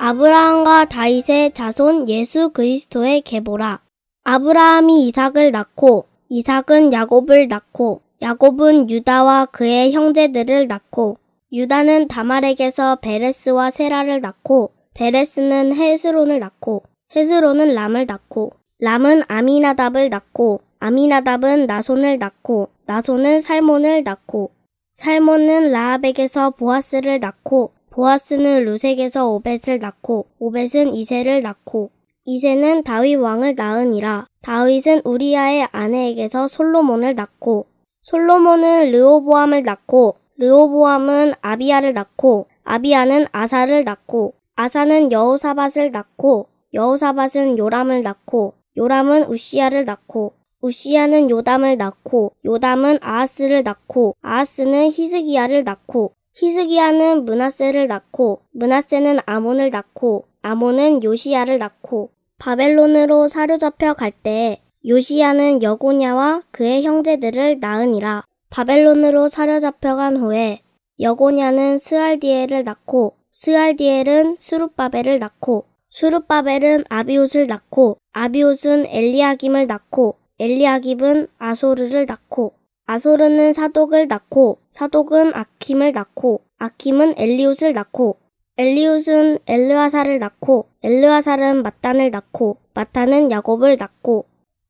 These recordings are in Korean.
아브라함과 다윗의 자손 예수 그리스도의 계보라. 아브라함이 이삭을 낳고 이삭은 야곱을 낳고 야곱은 유다와 그의 형제들을 낳고 유다는 다말에게서 베레스와 세라를 낳고 베레스는 헤스론을 낳고 헤스론은 람을 낳고 람은 아미나답을 낳고 아미나답은 나손을 낳고 나손은 살몬을 낳고 살몬은 라합에게서 보아스를 낳고 보아스는 루색에서 오벳을 낳고 오벳은 이새를 낳고 이새는 다윗 왕을 낳으니라. 다윗은 우리야의 아내에게서 솔로몬을 낳고 솔로몬은 르호보암을 낳고 르호보암은 아비야를 낳고 아비야는 아사를 낳고 아사는 여호사밧을 낳고 여호사밧은 요람을 낳고 요람은 우시야를 낳고 우시야는 요담을 낳고 요담은 아하스를 낳고 아하스는 히스기야를 낳고 히스기야는 므낫세를 낳고 므낫세는 아몬을 낳고 아몬은 요시야를 낳고 바벨론으로 사로잡혀 갈 때에 요시야는 여고냐와 그의 형제들을 낳으니라. 바벨론으로 사로잡혀간 후에 여고냐는 스알디엘을 낳고 스알디엘은 수룹바벨을 낳고 수룹바벨은 아비웃을 낳고 아비웃은 엘리야김을 낳고 엘리야김은 아소르를 낳고 아소르는 사독을 낳고 사독은 아킴을 낳고 아킴은 엘리웃을 낳고 엘리웃은 엘르아사를 낳고 엘르아살은 mattan을 낳고 mattan은 야곱을 낳고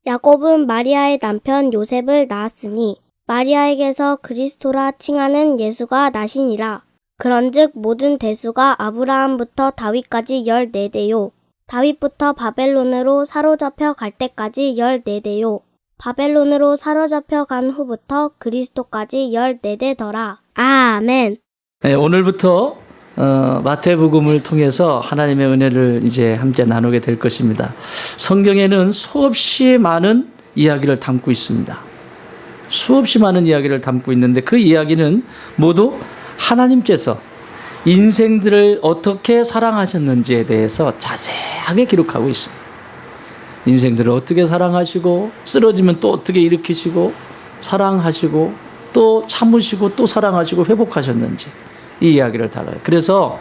야곱은 마리아의 남편 요셉을 낳았으니 마리아에게서 그리스도라 칭하는 예수가 나시니라. 그런즉 모든 대수가 아브라함부터 다윗까지 14대요. 다윗부터 바벨론으로 사로잡혀 갈 때까지 14대요. 바벨론으로 사로잡혀 간 후부터 그리스도까지 14대더라. 아멘. 네, 오늘부터 마태복음을 통해서 하나님의 은혜를 이제 함께 나누게 될 것입니다. 성경에는 수없이 많은 이야기를 담고 있습니다. 수없이 많은 이야기를 담고 있는데 그 이야기는 모두 하나님께서 인생들을 어떻게 사랑하셨는지에 대해서 자세하게 기록하고 있습니다. 인생들을 어떻게 사랑하시고 쓰러지면 또 어떻게 일으키시고 사랑하시고 또 참으시고 또 사랑하시고 회복하셨는지 이 이야기를 다뤄요. 그래서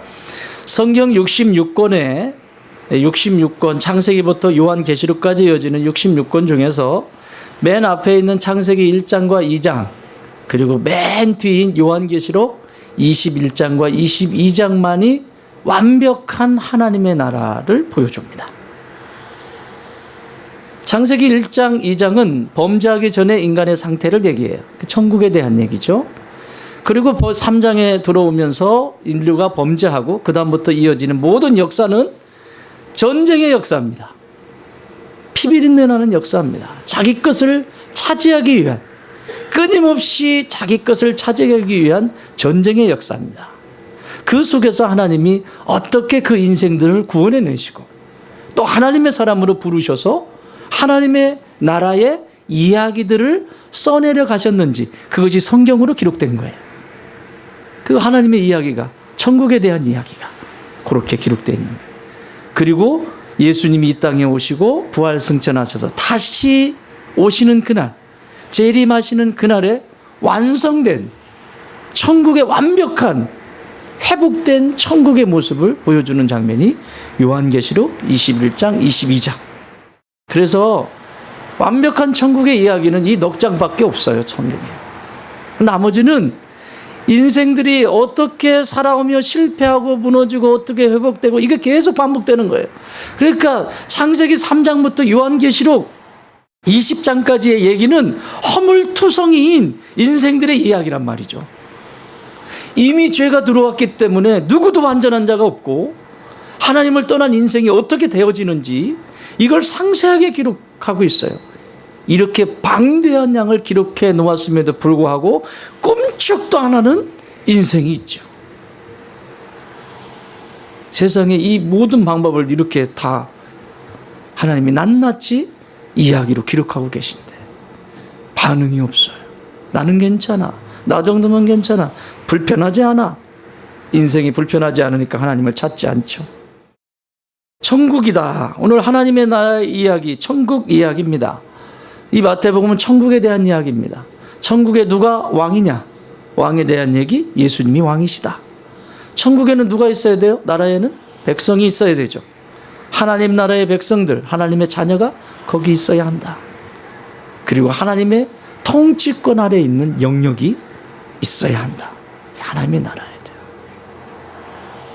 성경 66권에 66권 창세기부터 요한계시록까지 이어지는 66권 중에서 맨 앞에 있는 창세기 1장과 2장 그리고 맨 뒤인 요한계시록 21장과 22장만이 완벽한 하나님의 나라를 보여줍니다. 창세기 1장, 2장은 범죄하기 전에 인간의 상태를 얘기해요. 천국에 대한 얘기죠. 그리고 3장에 들어오면서 인류가 범죄하고 그 다음부터 이어지는 모든 역사는 전쟁의 역사입니다. 피비린내 나는 역사입니다. 자기 것을 차지하기 위한 끊임없이 자기 것을 차지하기 위한 전쟁의 역사입니다. 그 속에서 하나님이 어떻게 그 인생들을 구원해 내시고 또 하나님의 사람으로 부르셔서 하나님의 나라의 이야기들을 써내려 가셨는지 그것이 성경으로 기록된 거예요. 그 하나님의 이야기가 천국에 대한 이야기가 그렇게 기록되어 있는 거예요. 그리고 예수님이 이 땅에 오시고 부활 승천하셔서 다시 오시는 그날 재림하시는 그날에 완성된 천국의 완벽한 회복된 천국의 모습을 보여주는 장면이 요한계시록 21장 22장. 그래서 완벽한 천국의 이야기는 이 넉 장밖에 없어요. 성경에. 나머지는 인생들이 어떻게 살아오며 실패하고 무너지고 어떻게 회복되고 이게 계속 반복되는 거예요. 그러니까 창세기 3장부터 요한계시록 20장까지의 얘기는 허물투성이인 인생들의 이야기란 말이죠. 이미 죄가 들어왔기 때문에 누구도 완전한 자가 없고 하나님을 떠난 인생이 어떻게 되어지는지 이걸 상세하게 기록하고 있어요. 이렇게 방대한 양을 기록해 놓았음에도 불구하고 꿈쩍도 안 하는 인생이 있죠. 세상에 이 모든 방법을 이렇게 다 하나님이 낱낱이 이야기로 기록하고 계신데 반응이 없어요. 나는 괜찮아. 나 정도면 괜찮아. 불편하지 않아. 인생이 불편하지 않으니까 하나님을 찾지 않죠. 천국이다. 오늘 하나님의 나라의 이야기, 천국 이야기입니다. 이 마태복음은 천국에 대한 이야기입니다. 천국에 누가 왕이냐? 왕에 대한 얘기, 예수님이 왕이시다. 천국에는 누가 있어야 돼요? 나라에는 백성이 있어야 되죠. 하나님 나라의 백성들, 하나님의 자녀가 거기 있어야 한다. 그리고 하나님의 통치권 아래 있는 영역이 있어야 한다. 하나님의 나라야 돼요.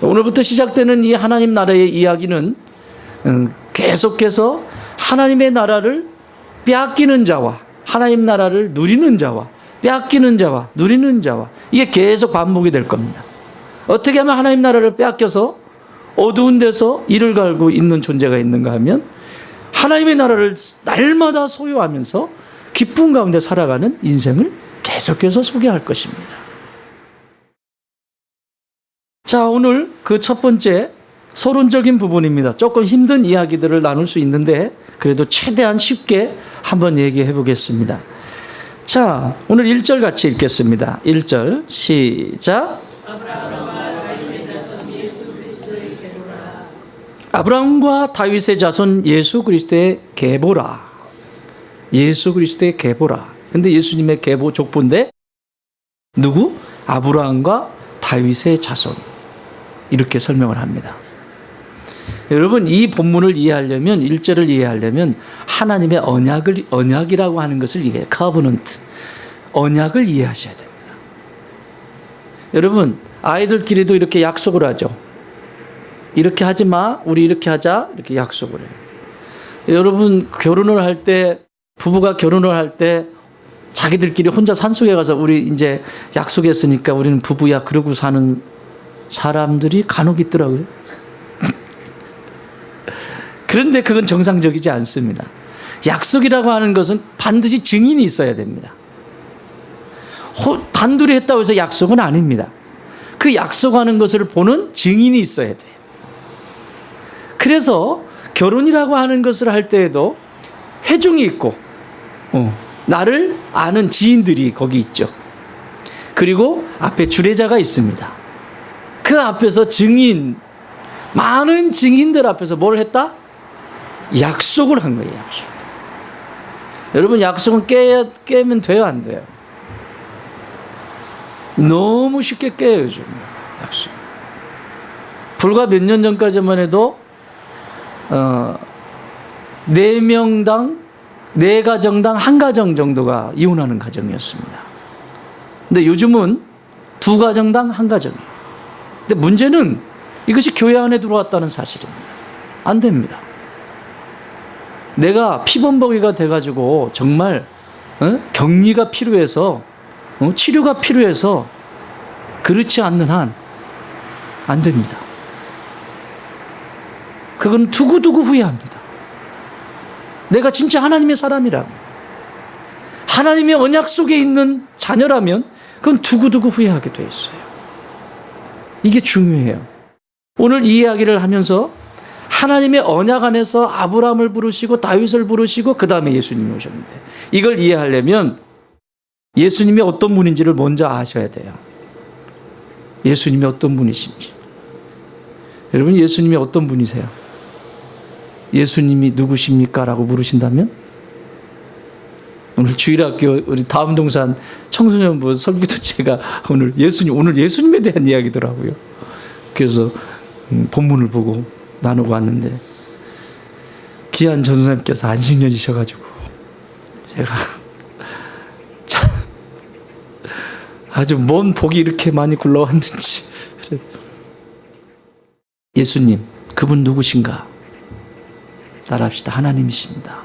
오늘부터 시작되는 이 하나님 나라의 이야기는 계속해서 하나님의 나라를 빼앗기는 자와 하나님 나라를 누리는 자와 빼앗기는 자와 누리는 자와 이게 계속 반복이 될 겁니다. 어떻게 하면 하나님 나라를 빼앗겨서 어두운 데서 이를 갈고 있는 존재가 있는가 하면 하나님의 나라를 날마다 소유하면서 기쁨 가운데 살아가는 인생을 계속해서 소개할 것입니다. 자, 오늘 그 첫 번째 서론적인 부분입니다. 조금 힘든 이야기들을 나눌 수 있는데 그래도 최대한 쉽게 한번 얘기해 보겠습니다. 자, 오늘 1절 같이 읽겠습니다. 1절 시작. 아브라함과 다윗의 자손 예수 그리스도의 계보라. 예수 그리스도의 계보라. 근데 예수님의 계보 족보인데 누구? 아브라함과 다윗의 자손. 이렇게 설명을 합니다. 여러분, 이 본문을 이해하려면 1절을 이해하려면 하나님의 언약이라고 하는 것을 이해해요. 커버넌트. 언약을 이해하셔야 됩니다. 여러분, 아이들끼리도 이렇게 약속을 하죠. 이렇게 하지 마, 우리 이렇게 하자, 이렇게 약속을 해요. 여러분, 결혼을 할 때, 부부가 결혼을 할 때 자기들끼리 혼자 산속에 가서 우리 이제 약속했으니까 우리는 부부야 그러고 사는 사람들이 간혹 있더라고요. 그런데 그건 정상적이지 않습니다. 약속이라고 하는 것은 반드시 증인이 있어야 됩니다. 단둘이 했다고 해서 약속은 아닙니다. 그 약속하는 것을 보는 증인이 있어야 돼요. 그래서 결혼이라고 하는 것을 할 때에도 회중이 있고 나를 아는 지인들이 거기 있죠. 그리고 앞에 주례자가 있습니다. 그 앞에서 많은 증인들 앞에서 뭘 했다? 약속을 한 거예요. 약속. 여러분, 약속은 깨면 돼요, 안 돼요? 너무 쉽게 깨요, 요즘 약속. 불과 몇 년 전까지만 해도 4명당 4가정당 1가정 정도가 이혼하는 가정이었습니다. 근데 요즘은 2가정당 1가정이에요. 근데 문제는 이것이 교회 안에 들어왔다는 사실입니다. 안 됩니다. 내가 피범벅이가 돼가지고 정말 격리가 필요해서 치료가 필요해서 그렇지 않는 한 안 됩니다. 그건 두고두고 후회합니다. 내가 진짜 하나님의 사람이라면, 하나님의 언약 속에 있는 자녀라면 그건 두고두고 후회하게 돼 있어요. 이게 중요해요. 오늘 이 이야기를 하면서 하나님의 언약 안에서 아브라함을 부르시고 다윗을 부르시고 그 다음에 예수님이 오셨는데 이걸 이해하려면 예수님이 어떤 분인지를 먼저 아셔야 돼요. 예수님이 어떤 분이신지. 여러분, 예수님이 어떤 분이세요? 예수님이 누구십니까? 라고 물으신다면 오늘 주일학교 우리 다음동산 청소년부 설교도 제가 오늘 예수님에 대한 이야기더라고요. 그래서 본문을 보고 나누고 왔는데 귀한 전도사님께서 안식년이셔가지고 제가 참 아주 먼 복이 이렇게 많이 굴러왔는지. 예수님, 그분 누구신가? 따라합시다. 하나님이십니다.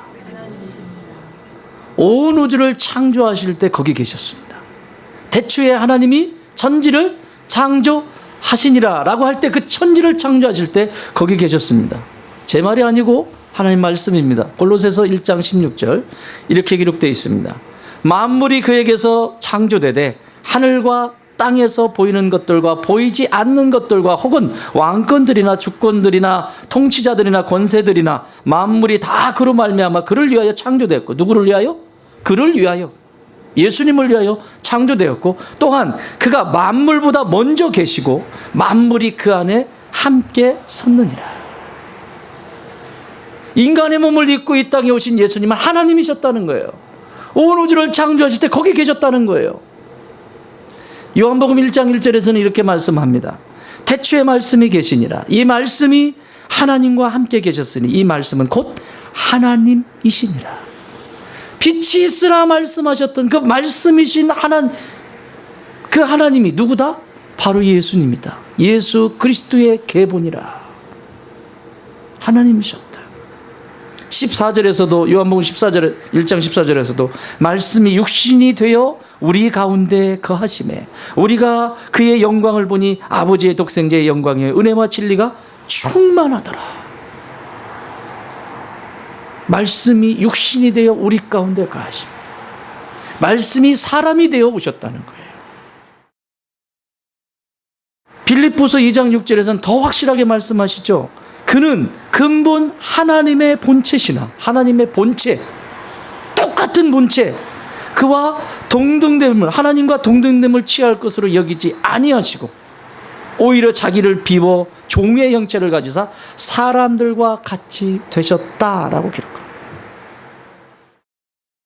온 우주를 창조하실 때 거기 계셨습니다. 태초에 하나님이 천지를 창조하시니라 라고 할 때 그 천지를 창조하실 때 거기 계셨습니다. 제 말이 아니고 하나님 말씀입니다. 골로새서 1장 16절 이렇게 기록되어 있습니다. 만물이 그에게서 창조되되 하늘과 땅에서 보이는 것들과 보이지 않는 것들과 혹은 왕권들이나 주권들이나 통치자들이나 권세들이나 만물이 다 그로 말미암아 그를 위하여 창조되었고, 누구를 위하여? 그를 위하여, 예수님을 위하여 창조되었고, 또한 그가 만물보다 먼저 계시고 만물이 그 안에 함께 섰느니라. 인간의 몸을 입고 이 땅에 오신 예수님은 하나님이셨다는 거예요. 온 우주를 창조하실 때 거기 계셨다는 거예요. 요한복음 1장 1절에서는 이렇게 말씀합니다. 태초에 말씀이 계시니라. 이 말씀이 하나님과 함께 계셨으니 이 말씀은 곧 하나님이시니라. 빛이 있으라 말씀하셨던 그 말씀이신 그 하나님이 누구다? 바로 예수님이다. 예수 그리스도의 계보니라. 하나님이셨다. 14절에서도 요한복음 14절 1장 14절에서도 말씀이 육신이 되어 우리 가운데 거하심에 우리가 그의 영광을 보니 아버지의 독생자의 영광에 은혜와 진리가 충만하더라. 말씀이 육신이 되어 우리 가운데 거하심에 말씀이 사람이 되어 오셨다는 거예요. 빌립보서 2장 6절에서는 더 확실하게 말씀하시죠. 그는 근본 하나님의 본체시나 하나님의 본체, 똑같은 본체, 그와 동등됨을 하나님과 동등됨을 취할 것으로 여기지 아니하시고 오히려 자기를 비워 종의 형체를 가지사 사람들과 같이 되셨다라고 기록합니다.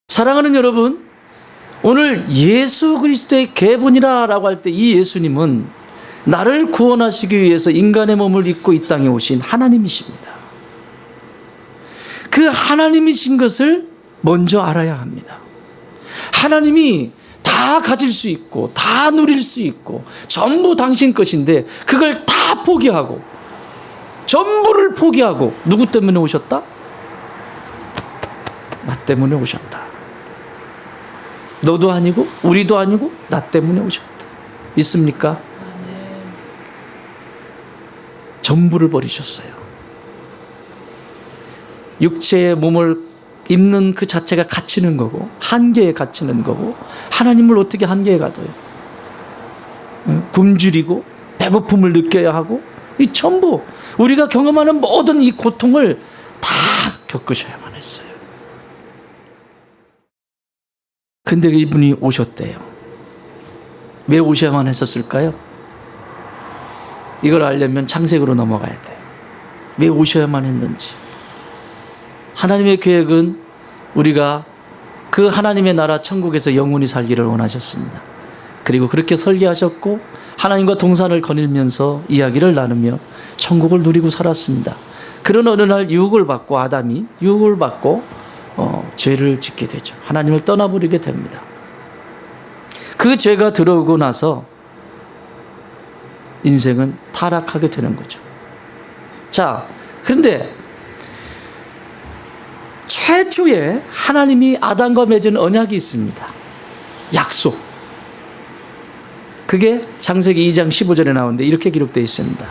사랑하는 여러분, 오늘 예수 그리스도의 계보니라라고 할 때 이 예수님은 나를 구원하시기 위해서 인간의 몸을 입고 이 땅에 오신 하나님이십니다. 그 하나님이신 것을 먼저 알아야 합니다. 하나님이 다 가질 수 있고 다 누릴 수 있고 전부 당신 것인데 그걸 다 포기하고 전부를 포기하고 누구 때문에 오셨다? 나 때문에 오셨다. 너도 아니고 우리도 아니고 나 때문에 오셨다. 믿습니까? 전부를 버리셨어요. 육체의 몸을 입는 그 자체가 갇히는 거고 한계에 갇히는 거고 하나님을 어떻게 한계에 가둬요? 굶주리고 배고픔을 느껴야 하고 이 전부 우리가 경험하는 모든 이 고통을 다 겪으셔야만 했어요. 근데 이분이 오셨대요. 왜 오셔야만 했었을까요? 이걸 알려면 창세기로 넘어가야 돼요. 왜 오셔야만 했는지. 하나님의 계획은 우리가 그 하나님의 나라 천국에서 영원히 살기를 원하셨습니다. 그리고 그렇게 설계하셨고 하나님과 동산을 거닐면서 이야기를 나누며 천국을 누리고 살았습니다. 그런 어느 날 유혹을 받고 아담이 유혹을 받고 죄를 짓게 되죠. 하나님을 떠나버리게 됩니다. 그 죄가 들어오고 나서 인생은 타락하게 되는 거죠. 자, 그런데 최초에 하나님이 아담과 맺은 언약이 있습니다. 약속. 그게 창세기 2장 15절에 나오는데 이렇게 기록되어 있습니다.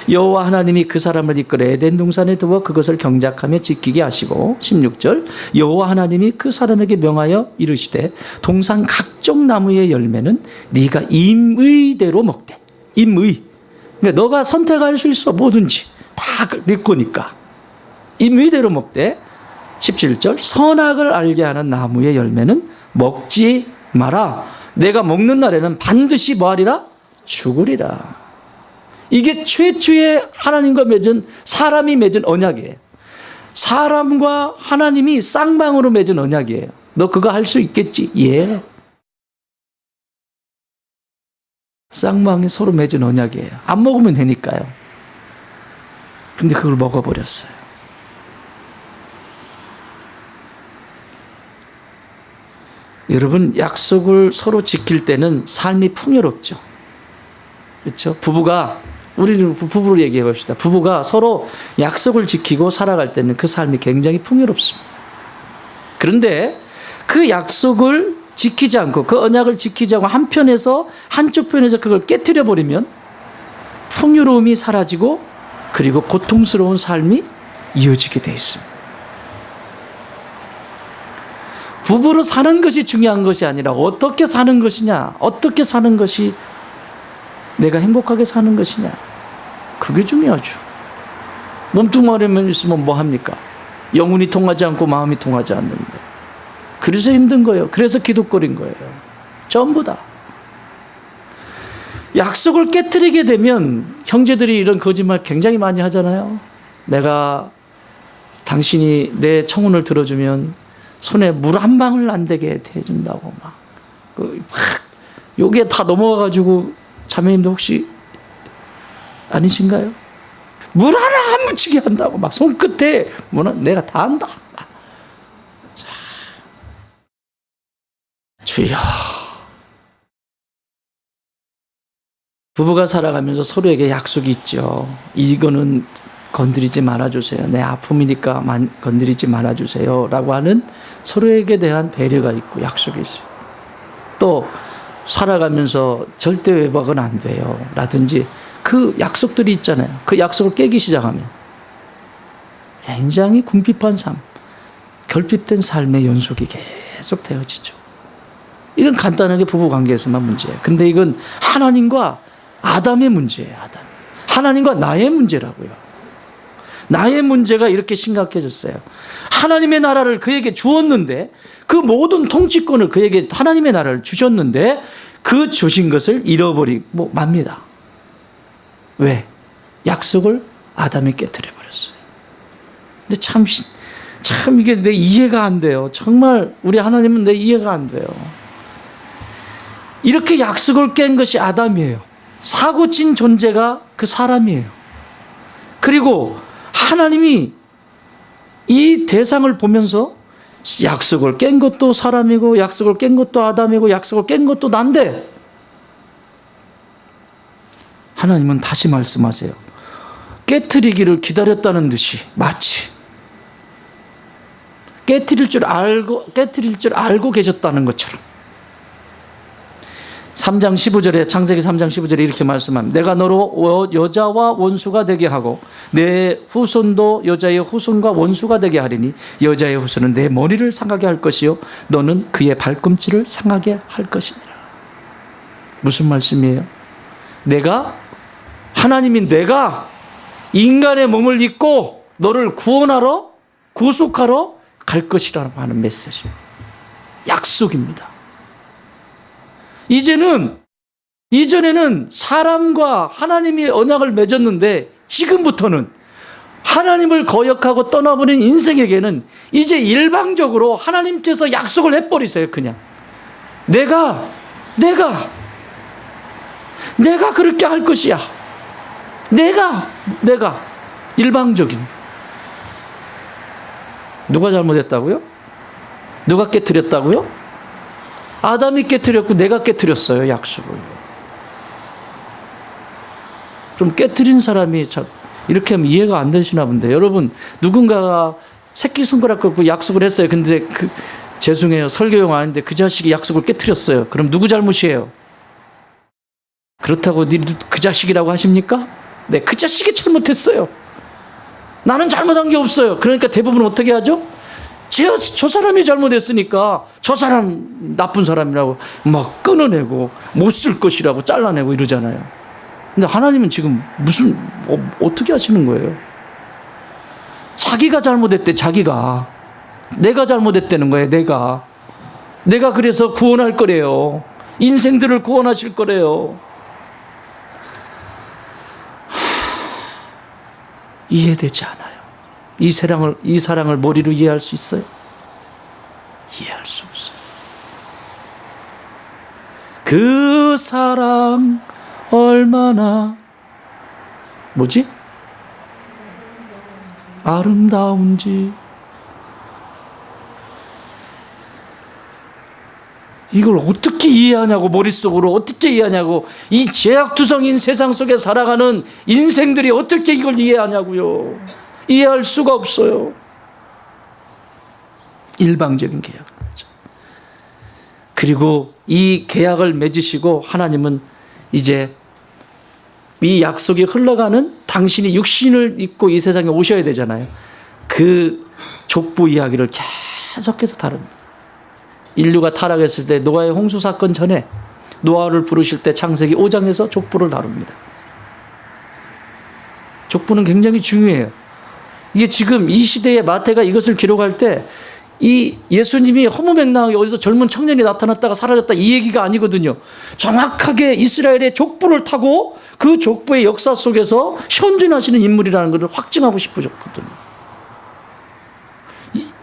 여호와 하나님이 그 사람을 이끌어 에덴 동산에 두어 그것을 경작하며 지키게 하시고 16절 여호와 하나님이 그 사람에게 명하여 이르시되 동산 각종 나무의 열매는 네가 임의대로 먹되 임의. 그러니까 너가 선택할 수 있어. 뭐든지 다 네 거니까. 임의대로 먹되 17절 선악을 알게 하는 나무의 열매는 먹지 마라. 내가 먹는 날에는 반드시 뭐하리라? 죽으리라. 이게 최초의 하나님과 맺은 사람이 맺은 언약이에요. 사람과 하나님이 쌍방으로 맺은 언약이에요. 너 그거 할 수 있겠지? 예. 쌍방이 서로 맺은 언약이에요. 안 먹으면 되니까요. 근데 그걸 먹어버렸어요. 여러분, 약속을 서로 지킬 때는 삶이 풍요롭죠. 그렇죠? 부부가, 우리는 부부로 얘기해 봅시다. 부부가 서로 약속을 지키고 살아갈 때는 그 삶이 굉장히 풍요롭습니다. 그런데 그 약속을 지키지 않고 그 언약을 지키지 않고 한쪽 편에서 그걸 깨트려 버리면 풍요로움이 사라지고 그리고 고통스러운 삶이 이어지게 돼 있습니다. 부부로 사는 것이 중요한 것이 아니라 어떻게 사는 것이냐, 어떻게 사는 것이 내가 행복하게 사는 것이냐, 그게 중요하죠. 몸뚱아리만 있으면 뭐 합니까? 영혼이 통하지 않고 마음이 통하지 않는데. 그래서 힘든 거예요. 그래서 기도거린 거예요. 전부 다. 약속을 깨트리게 되면 형제들이 이런 거짓말 굉장히 많이 하잖아요. 내가 당신이 내 청혼을 들어주면 손에 물 한 방울 안 되게 해준다고 막 여기에 다 넘어가가지고 자매님도 혹시 아니신가요? 물 하나 안 묻히게 한다고 막 손끝에 뭐는 내가 다 한다. 자, 주여. 부부가 살아가면서 서로에게 약속이 있죠. 이거는 건드리지 말아주세요. 내 아픔이니까 건드리지 말아주세요. 라고 하는 서로에게 대한 배려가 있고 약속이 있어요. 또 살아가면서 절대 외박은 안 돼요. 라든지 그 약속들이 있잖아요. 그 약속을 깨기 시작하면 굉장히 궁핍한 삶, 결핍된 삶의 연속이 계속 되어지죠. 이건 간단하게 부부관계에서만 문제예요. 근데 이건 하나님과 아담의 문제예요. 아담. 하나님과 나의 문제라고요. 나의 문제가 이렇게 심각해졌어요. 하나님의 나라를 그에게 주었는데, 그 모든 통치권을 그에게 하나님의 나라를 주셨는데 그 주신 것을 잃어버리고 맙니다. 왜? 약속을 아담이 깨뜨려 버렸어요. 근데 참 이게 내 이해가 안 돼요. 정말 우리 하나님은 내 이해가 안 돼요. 이렇게 약속을 깬 것이 아담이에요. 사고친 존재가 그 사람이에요. 그리고 하나님이 이 대상을 보면서 약속을 깬 것도 사람이고 약속을 깬 것도 아담이고 약속을 깬 것도 난데, 하나님은 다시 말씀하세요. 깨트리기를 기다렸다는 듯이 마치 깨트릴 줄 알고 계셨다는 것처럼 3장 15절에 창세기 3장 15절에 이렇게 말씀합니다. 내가 너로 여자와 원수가 되게 하고 내 후손도 여자의 후손과 원수가 되게 하리니 여자의 후손은 내 머리를 상하게 할 것이요 너는 그의 발꿈치를 상하게 할 것이니라. 무슨 말씀이에요? 하나님인 내가 인간의 몸을 입고 너를 구원하러 구속하러 갈 것이라고 하는 메시지예요. 약속입니다. 이전에는 사람과 하나님이 언약을 맺었는데 지금부터는 하나님을 거역하고 떠나버린 인생에게는 이제 일방적으로 하나님께서 약속을 해버리세요. 그냥 내가 그렇게 할 것이야. 내가 일방적인. 누가 잘못했다고요? 누가 깨트렸다고요? 아담이 깨트렸고 내가 깨트렸어요. 약속을. 그럼 깨트린 사람이 이렇게 하면 이해가 안 되시나 본데, 여러분 누군가가 새끼손가락 꺾고 약속을 했어요. 근데 죄송해요, 설교용 아닌데 그 자식이 약속을 깨트렸어요. 그럼 누구 잘못이에요? 그렇다고 그 자식이라고 하십니까? 네, 그 자식이 잘못했어요. 나는 잘못한 게 없어요. 그러니까 대부분 어떻게 하죠? 저 사람이 잘못했으니까 저 사람 나쁜 사람이라고 막 끊어내고 못 쓸 것이라고 잘라내고 이러잖아요. 근데 하나님은 지금 어떻게 하시는 거예요? 자기가 잘못했대. 내가 잘못했다는 거예요. 내가 그래서 구원할 거래요. 인생들을 구원하실 거래요. 이해되지 않아요. 이 사랑을 머리로 이해할 수 있어요? 이해할 수 없어요. 그 사랑 얼마나 아름다운지. 이걸 어떻게 이해하냐고, 머릿속으로 어떻게 이해하냐고. 이 죄악투성인 세상 속에 살아가는 인생들이 어떻게 이걸 이해하냐고요. 이해할 수가 없어요. 일방적인 계약. 그리고 이 계약을 맺으시고 하나님은 이제 이 약속이 흘러가는 당신이 육신을 입고 이 세상에 오셔야 되잖아요. 그 족보 이야기를 계속해서 다룹니다. 인류가 타락했을 때 노아의 홍수 사건 전에 노아를 부르실 때 창세기 5장에서 족보를 다룹니다. 족보는 굉장히 중요해요. 이게 지금 이 시대에 마태가 이것을 기록할 때 이 예수님이 허무맹랑하게 어디서 젊은 청년이 나타났다가 사라졌다 이 얘기가 아니거든요. 정확하게 이스라엘의 족보를 타고 그 족보의 역사 속에서 현존하시는 인물이라는 것을 확증하고 싶으셨거든요.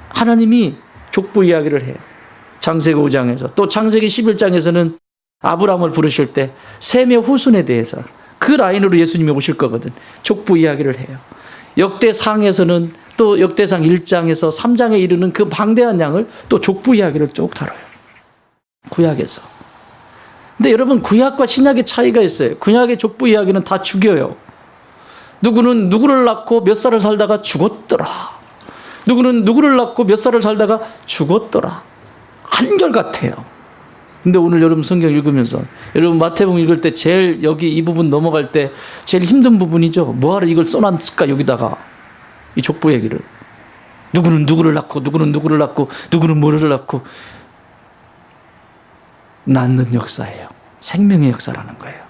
하나님이 족보 이야기를 해요. 창세기 5장에서. 또 창세기 11장에서는 아브라함을 부르실 때 셈의 후손에 대해서 그 라인으로 예수님이 오실 거거든. 족보 이야기를 해요. 역대상에서는 또 역대상 1장에서 3장에 이르는 그 방대한 양을 또 족보 이야기를 쭉 다뤄요. 구약에서. 근데 여러분, 구약과 신약의 차이가 있어요. 구약의 족보 이야기는 다 죽여요. 누구는 누구를 낳고 몇 살을 살다가 죽었더라. 누구는 누구를 낳고 몇 살을 살다가 죽었더라. 한결같아요. 근데 오늘 여러분 성경 읽으면서, 여러분 마태복음 읽을 때 제일 여기 이 부분 넘어갈 때 제일 힘든 부분이죠. 뭐하러 이걸 써놨을까 여기다가, 이 족보 얘기를. 누구는 누구를 낳고 누구는 누구를 낳고 누구는 뭐를 낳고. 낳는 역사예요. 생명의 역사라는 거예요.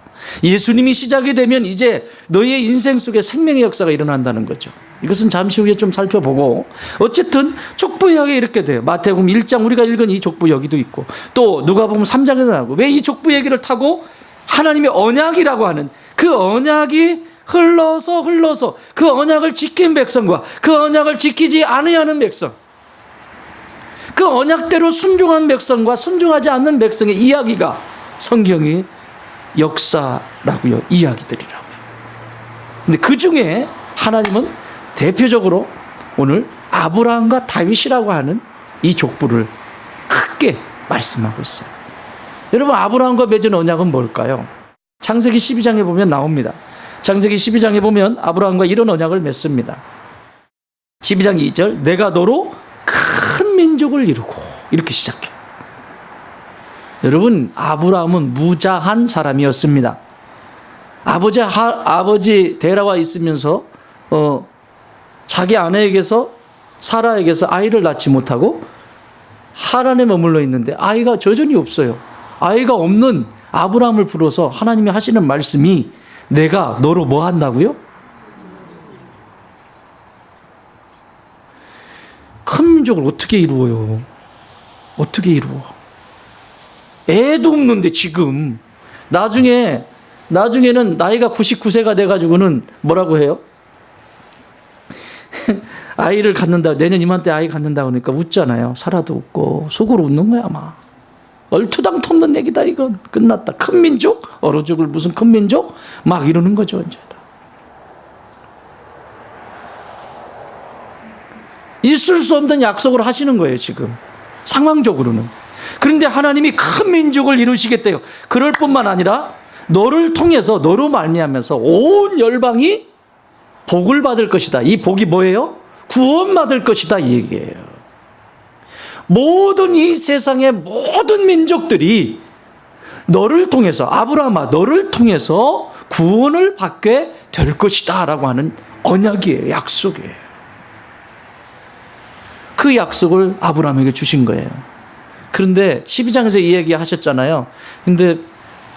예수님이 시작이 되면 이제 너희의 인생 속에 생명의 역사가 일어난다는 거죠. 이것은 잠시 후에 좀 살펴보고, 어쨌든 족보 이야기 이렇게 돼요. 마태복음 1장 우리가 읽은 이 족보 여기도 있고, 또 누가복음 3장에도 나오고. 왜 이 족보 얘기를 타고 하나님의 언약이라고 하는 그 언약이 흘러서 그 언약을 지킨 백성과 그 언약을 지키지 아니하는 백성, 그 언약대로 순종한 백성과 순종하지 않는 백성의 이야기가 성경이 역사라고요. 이야기들이라고요. 근데 그 중에 하나님은 대표적으로 오늘 아브라함과 다윗이라고 하는 이 족보를 크게 말씀하고 있어요. 여러분, 아브라함과 맺은 언약은 뭘까요? 창세기 12장에 보면 나옵니다. 창세기 12장에 보면 아브라함과 이런 언약을 맺습니다. 12장 2절, 내가 너로 큰 민족을 이루고, 이렇게 시작해요. 여러분, 아브라함은 무자한 사람이었습니다. 아버지 데라와 있으면서 자기 아내에게서, 사라에게서 아이를 낳지 못하고 하란에 머물러 있는데 아이가 여전히 없어요. 아이가 없는 아브라함을 불러서 하나님이 하시는 말씀이, 내가 너로 뭐 한다고요? 큰 민족을 어떻게 이루어요? 어떻게 이루어? 애도 없는데 지금. 나중에는 나이가 99세가 돼가지고는 뭐라고 해요? 아이를 갖는다, 내년 이맘때 아이 갖는다 그러니까 웃잖아요. 살아도 웃고 속으로 웃는 거야 아마. 얼토당토 없는 얘기다 이건. 끝났다. 큰 민족? 어느 죽을 무슨 큰 민족? 막 이러는 거죠 이제. 있을 수 없는 약속을 하시는 거예요 지금, 상황적으로는. 그런데 하나님이 큰 민족을 이루시겠대요. 그럴 뿐만 아니라 너를 통해서, 너로 말미암아서 온 열방이 복을 받을 것이다. 이 복이 뭐예요? 구원받을 것이다 이 얘기예요. 모든 이 세상의 모든 민족들이 너를 통해서, 아브라함아 너를 통해서 구원을 받게 될 것이다 라고 하는 언약이에요. 약속이에요. 그 약속을 아브라함에게 주신 거예요. 그런데 12장에서 이 얘기 하셨잖아요. 근데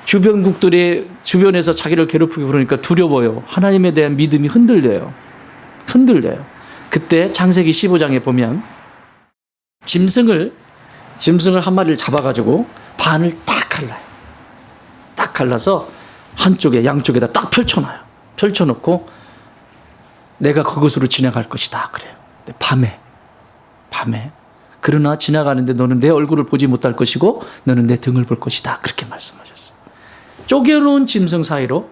주변국들이 주변에서 자기를 괴롭히고 그러니까 두려워요. 하나님에 대한 믿음이 흔들려요. 그때 창세기 15장에 보면 짐승을 한 마리를 잡아가지고 반을 딱 갈라요. 딱 갈라서 한쪽에, 양쪽에다 딱 펼쳐놔요. 펼쳐놓고 내가 그곳으로 지나갈 것이다 그래요. 밤에 그러나 지나가는데 너는 내 얼굴을 보지 못할 것이고 너는 내 등을 볼 것이다 그렇게 말씀하셨어요. 쪼개놓은 짐승 사이로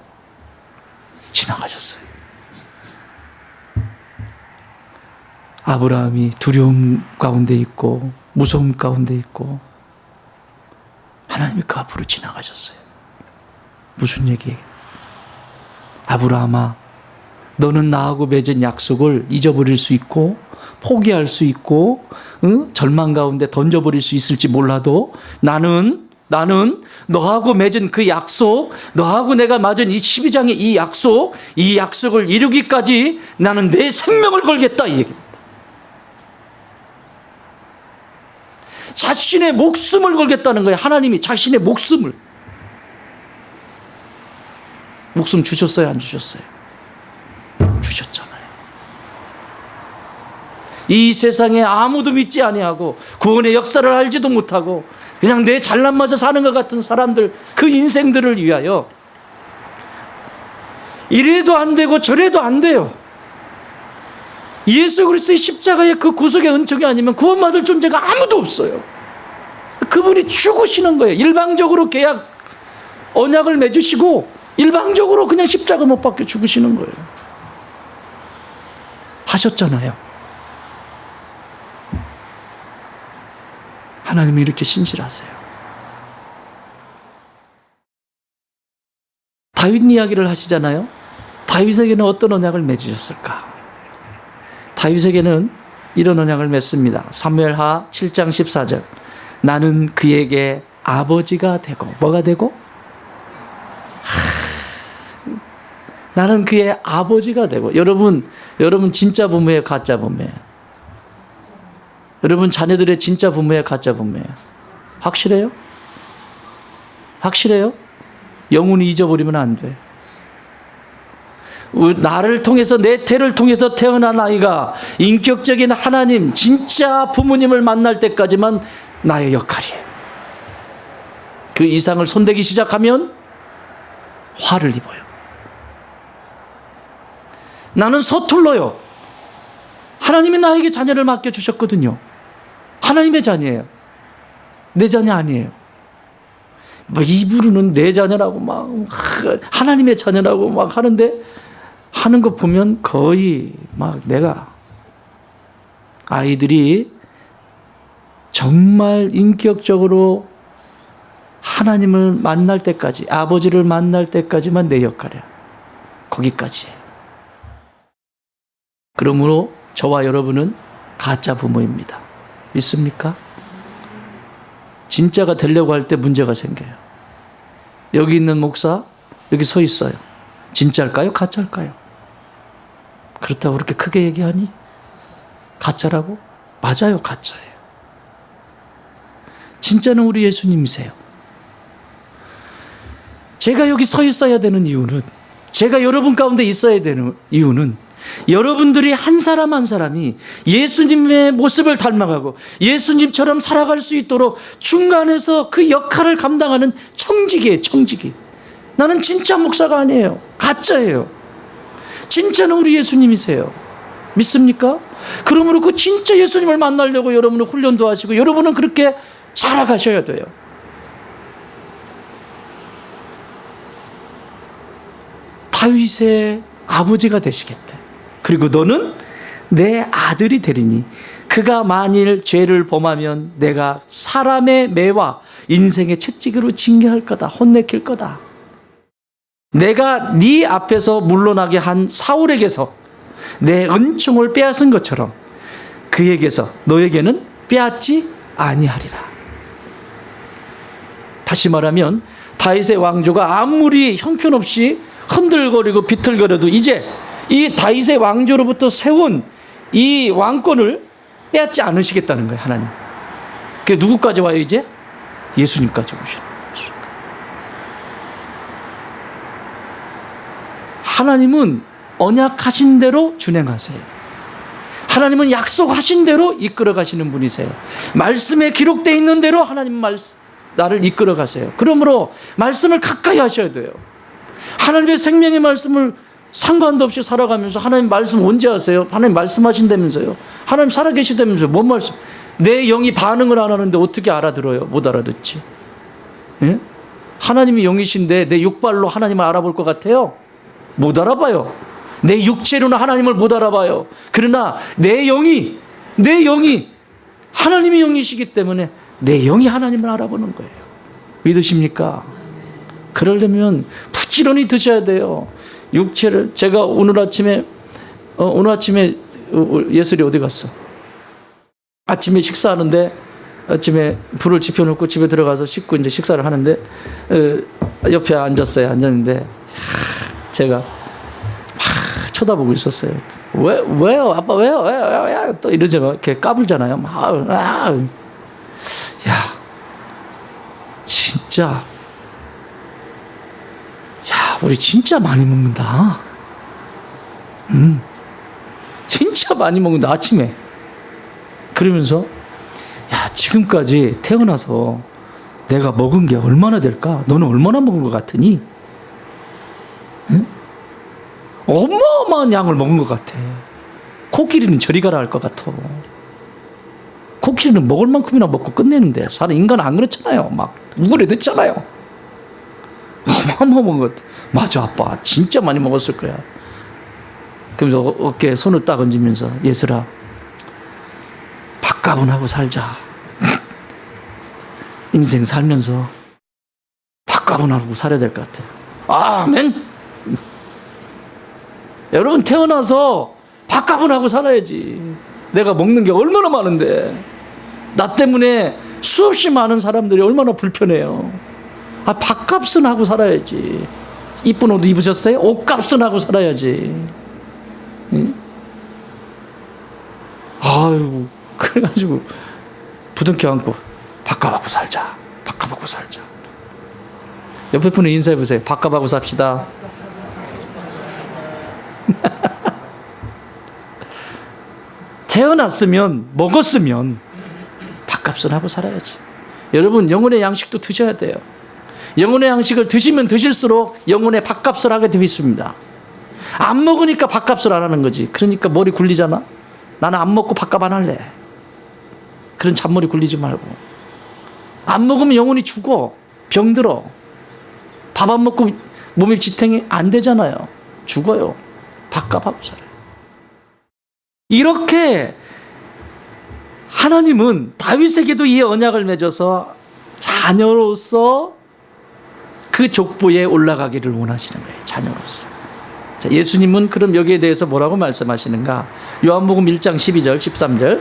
지나가셨어요. 아브라함이 두려움 가운데 있고 무서움 가운데 있고 하나님이 그 앞으로 지나가셨어요. 무슨 얘기예요? 아브라함아, 너는 나하고 맺은 약속을 잊어버릴 수 있고 포기할 수 있고 절망 가운데 던져버릴 수 있을지 몰라도 나는 너하고 맺은 그 약속, 너하고 내가 맺은 이 12장의 이 약속을 이루기까지 나는 내 생명을 걸겠다 이 얘기입니다. 자신의 목숨을 걸겠다는 거예요. 하나님이 자신의 목숨 주셨어요, 안 주셨어요? 주셨잖아요. 이 세상에 아무도 믿지 아니하고 구원의 역사를 알지도 못하고 그냥 내 잘난 맛에 사는 것 같은 사람들, 그 인생들을 위하여 이래도 안 되고 저래도 안 돼요. 예수 그리스도의 십자가의 그 구속의 은총이 아니면 구원받을 존재가 아무도 없어요. 그분이 죽으시는 거예요. 일방적으로 언약을 맺으시고 일방적으로 그냥 십자가 못 박혀 죽으시는 거예요. 하셨잖아요. 하나님이 이렇게 신실하세요. 다윗 이야기를 하시잖아요. 다윗에게는 어떤 언약을 맺으셨을까? 다윗에게는 이런 언약을 맺습니다. 사무엘하 7장 14절. 나는 그에게 아버지가 되고, 뭐가 되고? 나는 그의 아버지가 되고. 여러분 진짜 부모예요, 가짜 부모예요? 여러분 자녀들의 진짜 부모예요, 가짜 부모예요? 확실해요? 확실해요? 영혼이 잊어버리면 안 돼. 나를 통해서, 내 태를 통해서 태어난 아이가 인격적인 하나님, 진짜 부모님을 만날 때까지만 나의 역할이에요. 그 이상을 손대기 시작하면 화를 입어요. 나는 서툴러요. 하나님이 나에게 자녀를 맡겨주셨거든요. 하나님의 자녀예요. 내 자녀 아니에요. 입으로는 내 자녀라고 막 하나님의 자녀라고 막 하는데, 하는 거 보면 거의 막 내가, 아이들이 정말 인격적으로 하나님을 만날 때까지, 아버지를 만날 때까지만 내 역할이야. 거기까지예요. 그러므로 저와 여러분은 가짜 부모입니다. 믿습니까? 진짜가 되려고 할 때 문제가 생겨요. 여기 있는 목사, 여기 서 있어요. 진짜일까요? 가짜일까요? 그렇다고 그렇게 크게 얘기하니? 가짜라고? 맞아요, 가짜예요. 진짜는 우리 예수님이세요. 제가 여기 서 있어야 되는 이유는, 제가 여러분 가운데 있어야 되는 이유는, 여러분들이 한 사람 한 사람이 예수님의 모습을 닮아가고 예수님처럼 살아갈 수 있도록 중간에서 그 역할을 감당하는 청지기예요, 청지기. 나는 진짜 목사가 아니에요. 가짜예요. 진짜는 우리 예수님이세요. 믿습니까? 그러므로 그 진짜 예수님을 만나려고 여러분은 훈련도 하시고 여러분은 그렇게 살아가셔야 돼요. 다윗의 아버지가 되시겠대. 그리고 너는 내 아들이 되리니 그가 만일 죄를 범하면 내가 사람의 매와 인생의 채찍으로 징계할 거다. 혼내킬 거다. 내가 네 앞에서 물러나게 한 사울에게서 내 은총을 빼앗은 것처럼 그에게서 너에게는 빼앗지 아니하리라. 다시 말하면 다윗의 왕조가 아무리 형편없이 흔들거리고 비틀거려도 이제 이 다윗의 왕조로부터 세운 이 왕권을 빼앗지 않으시겠다는 거예요, 하나님. 그게 누구까지 와요, 이제? 예수님까지 오시는 거예요. 하나님은 언약하신 대로 준행하세요. 하나님은 약속하신 대로 이끌어 가시는 분이세요. 말씀에 기록되어 있는 대로 하나님 나를 이끌어 가세요. 그러므로 말씀을 가까이 하셔야 돼요. 하나님의 생명의 말씀을 상관도 없이 살아가면서 하나님 말씀 언제 하세요? 하나님 말씀하신다면서요. 하나님 살아계시다면서요. 뭔 말씀? 내 영이 반응을 안 하는데 어떻게 알아들어요? 못 알아듣지. 예? 하나님이 영이신데 내 육발로 하나님을 알아볼 것 같아요? 못 알아봐요. 내 육체로는 하나님을 못 알아봐요. 그러나 내 영이 하나님의 영이시기 때문에 내 영이 하나님을 알아보는 거예요. 믿으십니까? 그러려면 부지런히 드셔야 돼요. 육체를. 제가 오늘 아침에 예슬이 어디 갔어? 아침에 식사하는데, 아침에 불을 지펴놓고 집에 들어가서 씻고 이제 식사를 하는데 옆에 앉았어요. 앉았는데 제가 막 쳐다보고 있었어요. 왜요? 아빠 왜요? 또 이러잖아. 이렇게 까불잖아요. 야, 진짜. 우리 진짜 많이 먹는다. 진짜 많이 먹는다, 아침에. 그러면서, 야, 지금까지 태어나서 내가 먹은 게 얼마나 될까? 너는 얼마나 먹은 것 같으니? 응? 어마어마한 양을 먹은 것 같아. 코끼리는 저리 가라 할 것 같아. 코끼리는 먹을 만큼이나 먹고 끝내는데, 사람 인간은 안 그렇잖아요. 막 우글에 듣잖아요. 어마어마한 것 같아. 맞아, 아빠. 진짜 많이 먹었을 거야. 그러면서 어깨에 손을 딱 얹으면서, 예슬아, 밥값은 하고 살자. 인생 살면서 밥값은 하고 살아야 될 것 같아. 아멘. 여러분, 태어나서 밥값은 하고 살아야지. 내가 먹는 게 얼마나 많은데, 나 때문에 수없이 많은 사람들이 얼마나 불편해요. 밥값은 하고 살아야지. 이쁜 옷 입으셨어요? 옷값은 하고 살아야지. 응? 아유, 그래가지고 부둥켜 안고 밥값하고 살자. 밥값하고 살자. 옆에 분을 인사해 보세요. 밥값하고 삽시다. 태어났으면, 먹었으면 밥값은 하고 살아야지. 여러분, 영혼의 양식도 드셔야 돼요. 영혼의 양식을 드시면 드실수록 영혼의 밥값을 하게 되어 있습니다. 안 먹으니까 밥값을 안 하는 거지. 그러니까 머리 굴리잖아. 나는 안 먹고 밥값 안 할래. 그런 잔머리 굴리지 말고. 안 먹으면 영혼이 죽어. 병들어. 밥 안 먹고 몸이 지탱이 안 되잖아요. 죽어요. 밥값 하고 살아요. 이렇게 하나님은 다윗에게도 이 언약을 맺어서 자녀로서 그 족보에 올라가기를 원하시는 거예요. 자녀로서. 자, 예수님은 그럼 여기에 대해서 뭐라고 말씀하시는가? 요한복음 1장 12절 13절,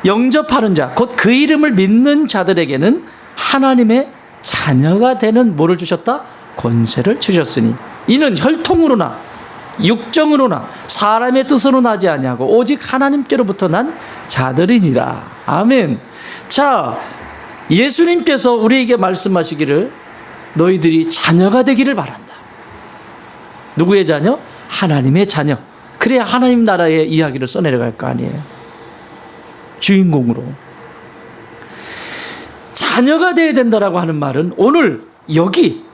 영접하는 자 곧 그 이름을 믿는 자들에게는 하나님의 자녀가 되는 뭐를 주셨다? 권세를 주셨으니 이는 혈통으로나 육정으로나 사람의 뜻으로 나지 아니하고 오직 하나님께로부터 난 자들이니라. 아멘. 자, 예수님께서 우리에게 말씀하시기를 너희들이 자녀가 되기를 바란다. 누구의 자녀? 하나님의 자녀. 그래야 하나님 나라의 이야기를 써내려갈 거 아니에요. 주인공으로. 자녀가 되어야 된다라고 하는 말은 오늘 여기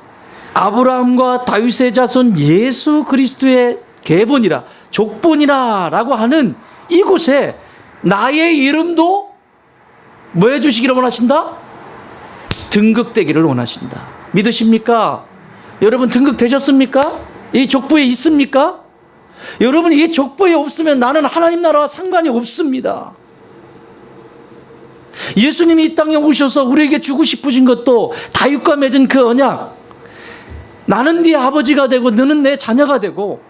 아브라함과 다윗의 자손 예수 그리스도의 계본이라, 족본이라 라고 하는 이곳에 나의 이름도 뭐 해주시기를 원하신다? 등극되기를 원하신다. 믿으십니까? 여러분, 등극되셨습니까? 이 족보에 있습니까? 여러분, 이 족보에 없으면 나는 하나님 나라와 상관이 없습니다. 예수님이 이 땅에 오셔서 우리에게 주고 싶으신 것도 다윗과 맺은 그 언약, 나는 네 아버지가 되고 너는 내 자녀가 되고,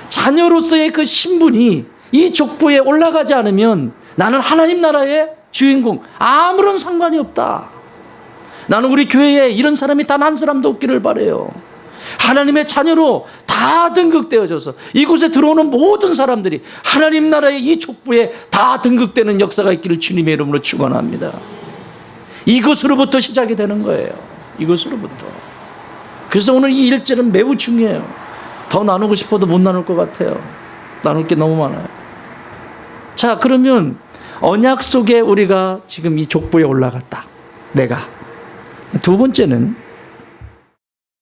자녀로서의 그 신분이 이 족보에 올라가지 않으면 나는 하나님 나라의 주인공, 아무런 상관이 없다. 나는 우리 교회에 이런 사람이 단 한 사람도 없기를 바라요. 하나님의 자녀로 다 등극되어져서 이곳에 들어오는 모든 사람들이 하나님 나라의 이 족보에 다 등극되는 역사가 있기를 주님의 이름으로 축원합니다. 이것으로부터 시작이 되는 거예요. 이것으로부터. 그래서 오늘 이 일절은 매우 중요해요. 더 나누고 싶어도 못 나눌 것 같아요. 나눌 게 너무 많아요. 자, 그러면 언약 속에 우리가 지금 이 족보에 올라갔다. 내가. 두 번째는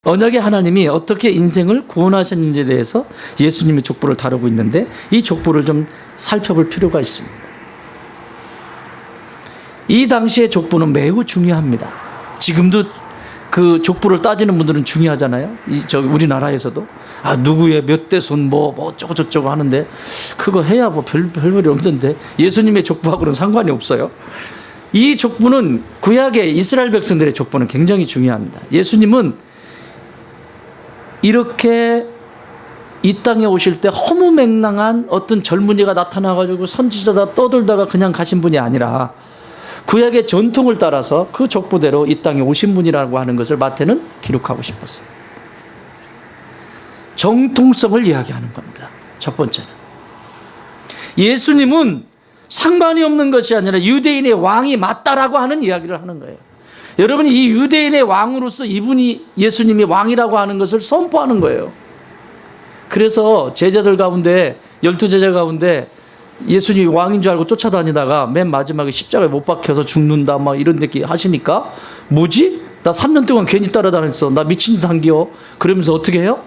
언약의 하나님이 어떻게 인생을 구원하셨는지에 대해서 예수님의 족보를 다루고 있는데, 이 족보를 좀 살펴볼 필요가 있습니다. 이 당시의 족보는 매우 중요합니다. 지금도 그 족보를 따지는 분들은 중요하잖아요. 우리나라에서도 누구의 몇 대손 뭐 어쩌고 저쩌고 하는데, 그거 해야 뭐 별볼이 없는데 예수님의 족보하고는 상관이 없어요. 이 족보는 구약의 이스라엘 백성들의 족보는 굉장히 중요합니다. 예수님은 이렇게 이 땅에 오실 때 허무맹랑한 어떤 젊은이가 나타나가지고 선지자다 떠들다가 그냥 가신 분이 아니라 구약의 전통을 따라서 그 족보대로 이 땅에 오신 분이라고 하는 것을 마태는 기록하고 싶었어요. 정통성을 이야기하는 겁니다. 첫 번째는 예수님은 상관이 없는 것이 아니라 유대인의 왕이 맞다라고 하는 이야기를 하는 거예요. 여러분, 이 유대인의 왕으로서 이분이 예수님이 왕이라고 하는 것을 선포하는 거예요. 그래서 제자들 가운데 12제자 가운데 예수님이 왕인 줄 알고 쫓아다니다가 맨 마지막에 십자가에 못 박혀서 죽는다 막 이런 얘기 하시니까, 뭐지? 나 3년 동안 괜히 따라다녔어. 나 미친 듯 한겨. 그러면서 어떻게 해요?